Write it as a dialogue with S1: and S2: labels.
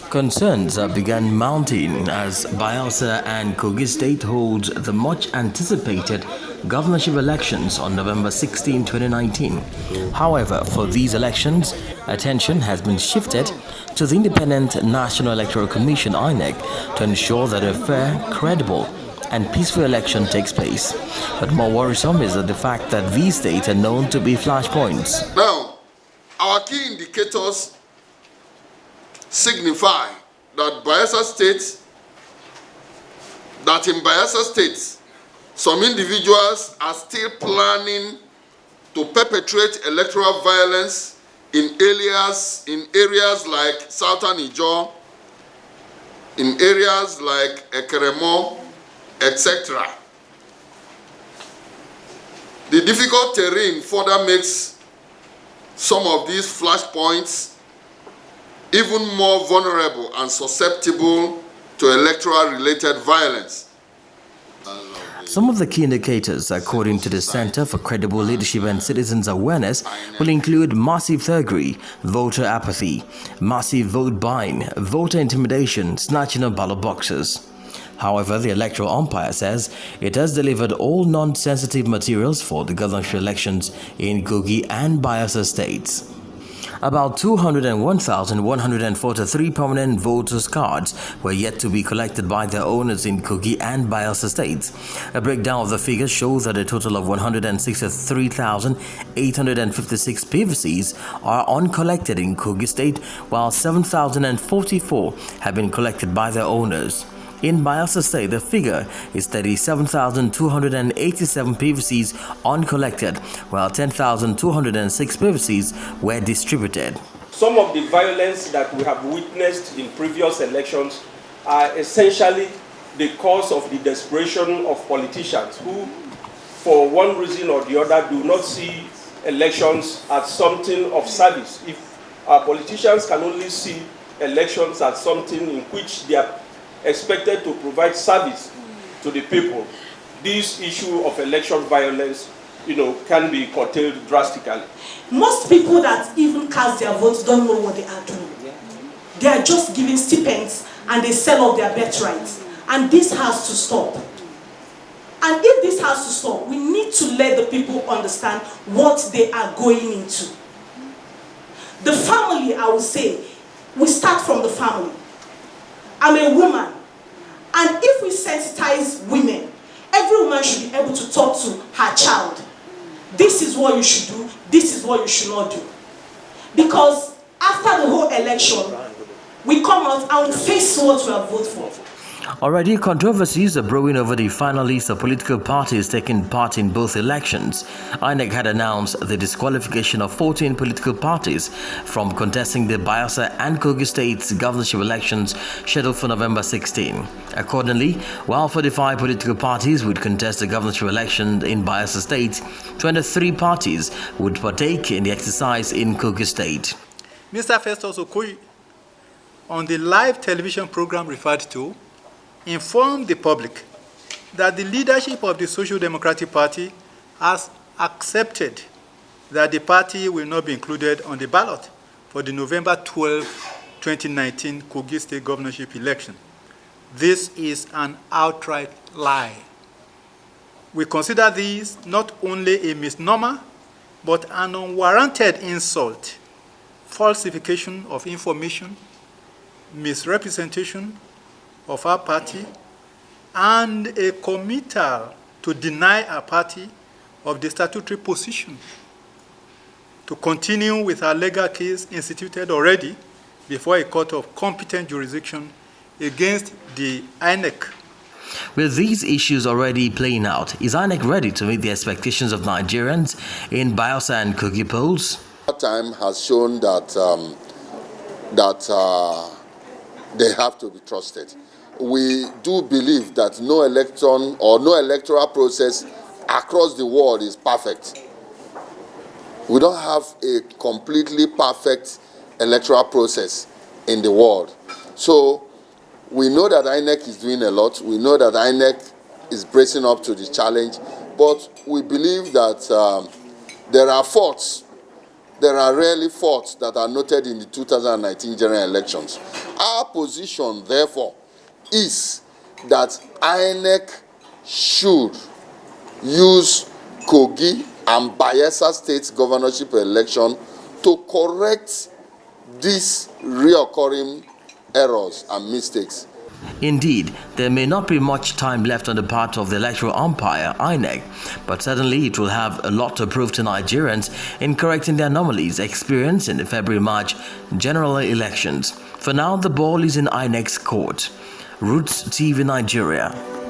S1: Concerns began mounting as Bayelsa and Kogi State holds the much anticipated governorship elections on November 16, 2019. However, for these elections, attention has been shifted to the Independent National Electoral Commission (INEC) to ensure that a fair, credible, and peaceful election takes place. But more worrisome is the fact that these states are known to be flashpoints.
S2: Now, our key indicators signify that in Bayelsa State, some individuals are still planning to perpetrate electoral violence in areas like Southern Ijaw, in areas like Ekeremo, etc. The difficult terrain further makes some of these flashpoints even more vulnerable and susceptible to electoral-related violence.
S1: Some of the key indicators, according to the Center for Credible Leadership and Citizens Awareness, will include massive thuggery, voter apathy, massive vote buying, voter intimidation, snatching of ballot boxes. However, the electoral umpire says it has delivered all non-sensitive materials for the governorship elections in Kogi and Bayelsa states. About 201,143 permanent voters' cards were yet to be collected by their owners in Kogi and Bayelsa states. A breakdown of the figures shows that a total of 163,856 PVCs are uncollected in Kogi state, while 7,044 have been collected by their owners. In Bayelsa State, the figure is 37,287 PVCs uncollected, while 10,206 PVCs were distributed.
S3: Some of the violence that we have witnessed in previous elections are essentially the cause of the desperation of politicians who, for one reason or the other, do not see elections as something of service. If our politicians can only see elections as something in which they are expected to provide service to the people, this issue of election violence, can be curtailed drastically.
S4: Most people that even cast their votes don't know what they are doing. They are just giving stipends and they sell off their birthrights. And this has to stop. And if this has to stop, we need to let the people understand what they are going into. The family, I would say, we start from the family. I'm a woman, and if we sensitize women, every woman should be able to talk to her child. This is what you should do, this is what you should not do. Because after the whole election, we come out and we face what we have voted for.
S1: Already, controversies are brewing over the final list of political parties taking part in both elections. INEC had announced the disqualification of 14 political parties from contesting the Bayelsa and Kogi states governorship elections scheduled for November 16. Accordingly, while 45 political parties would contest the governorship election in Bayelsa state, 23 parties would partake in the exercise in Kogi state.
S5: Mr. Festus Okoye, on the live television program referred to, informed the public that the leadership of the Social Democratic Party has accepted that the party will not be included on the ballot for the November 12, 2019 Kogi State governorship election. This is an outright lie. We consider this not only a misnomer, but an unwarranted insult, falsification of information, misrepresentation of our party, and a committal to deny our party of the statutory position to continue with our legal case instituted already before a court of competent jurisdiction against the INEC.
S1: With these issues already playing out, is INEC ready to meet the expectations of Nigerians in Bayelsa and Kogi polls?
S2: Time has shown that they have to be trusted. We do believe that no election or no electoral process across the world is perfect. We don't have a completely perfect electoral process in the world. So we know that INEC is doing a lot. We know that INEC is bracing up to the challenge. But we believe that There are faults. There are rarely faults that are noted in the 2019 general elections. Our position, therefore, is that INEC should use Kogi and Bayelsa State governorship election to correct these reoccurring errors and mistakes.
S1: Indeed, there may not be much time left on the part of the electoral umpire, INEC, but certainly it will have a lot to prove to Nigerians in correcting the anomalies experienced in the February-March general elections. For now, the ball is in INEC's court. Rootstv Nigeria.